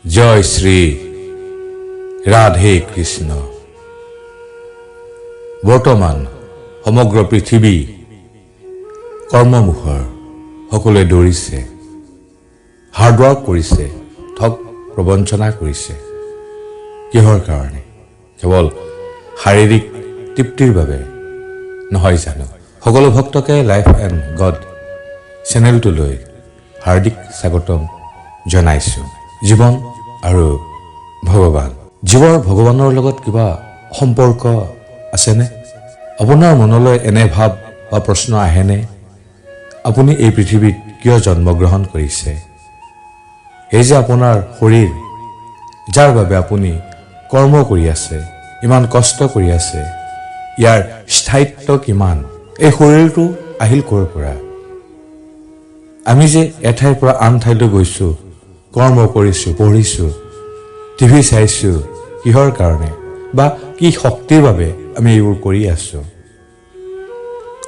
জয় শ্ৰী ৰাধে কৃষ্ণ। বৰ্তমান সমগ্ৰ পৃথিৱী কৰ্মমুখৰ, সকলোৱে দৌৰিছে, হাৰ্ডৱৰ্ক কৰিছে, ঠগ প্ৰবঞ্চনা কৰিছে। কিহৰ কাৰণে? কেৱল শাৰীৰিক তৃপ্তিৰ বাবে নহয় জানো? সকলো ভক্তকে লাইফ এণ্ড গড চেনেলটোলৈ হাৰ্দিক স্বাগতম জনাইছোঁ। জীৱন আৰু ভগৱান, জীৱৰ ভগৱানৰ লগত কিবা সম্পৰ্ক আছেনে? আপোনাৰ মনলৈ এনে ভাৱ বা প্ৰশ্ন আহেনে? আপুনি এই পৃথিৱীত কিয় জন্মগ্ৰহণ কৰিছে? এই যে আপোনাৰ শৰীৰ, যাৰ বাবে আপুনি কৰ্ম কৰি আছে, ইমান কষ্ট কৰি আছে, ইয়াৰ স্থায়িত্ব কিমান? এই শৰীৰটো আহিল ক'ৰ পৰা? আমি যে এঠাইৰ পৰা আন ঠাইলৈ গৈছোঁ, কৰ্ম কৰিছোঁ, পঢ়িছোঁ, টিভি চাইছোঁ, কিহৰ কাৰণে বা কি শক্তিৰ বাবে আমি এইবোৰ কৰি আছোঁ?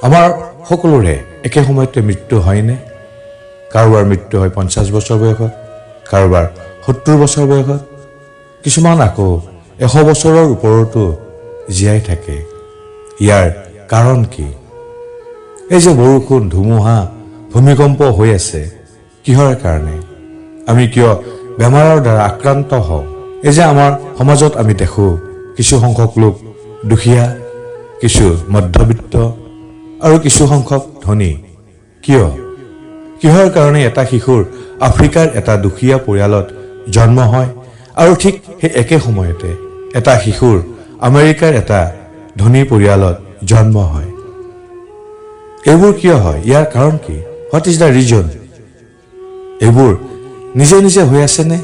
আমাৰ সকলোৰে একে সময়তে মৃত্যু হয়নে? কাৰোবাৰ মৃত্যু হয় 50 বছৰ বয়সত, কাৰোবাৰ 70 বছৰ বয়সত, কিছুমান আকৌ 100 বছৰৰ ওপৰতো জীয়াই থাকে। ইয়াৰ কাৰণ কি? এই যে বৰষুণ, ধুমুহা, ভূমিকম্প হৈ আছে, কিহৰ কাৰণে? আমি কিয় বেমাৰৰ দ্বাৰা আক্ৰান্ত হওঁ? এই যে আমাৰ সমাজত আমি দেখোঁ কিছু সংখ্যক লোক দুখীয়া, কিছু মধ্যবিত্ত আৰু কিছু সংখ্যক ধনী। কিয়? কিহৰ কাৰণে এটা শিশুৰ আফ্ৰিকাৰ এটা দুখীয়া পৰিয়ালত জন্ম হয় আৰু ঠিক সেই একে সময়তে এটা শিশুৰ আমেৰিকাৰ এটা ধনী পৰিয়ালত জন্ম হয়? এইবোৰ কিয় হয়? ইয়াৰ কাৰণ কি? What is the reason? এইবোৰ নিজে নিজে হৈ আছেনে?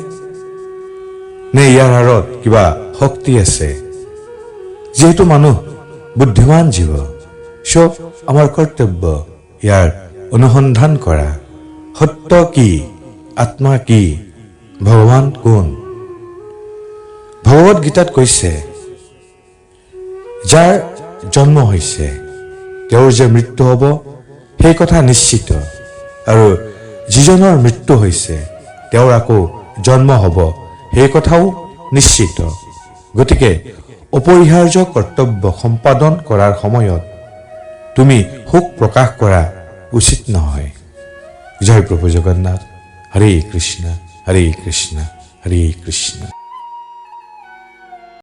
নে ইয়াৰ আঁৰত কিবা শক্তি আছে? যিহেতু মানুহ বুদ্ধিমান জীৱ, চব আমাৰ কৰ্তব্য ইয়াৰ অনুসন্ধান কৰা। সত্য কি? আত্মা কি? ভগৱান কোন? ভগৱত গীতাত কৈছে, যাৰ জন্ম হৈছে তেওঁৰ যে মৃত্যু হ'ব সেই কথা নিশ্চিত, আৰু যিজনৰ মৃত্যু হৈছে তেওঁৰ আকৌ জন্ম হ'ব সেই কথাও নিশ্চিত। গতিকে অপৰিহাৰ্য কৰ্তব্য সম্পাদন কৰাৰ সময়ত তুমি শোক প্ৰকাশ কৰা উচিত নহয়। জয় প্ৰভু জগন্নাথ। হৰে কৃষ্ণ, হৰে কৃষ্ণ, হৰে কৃষ্ণ।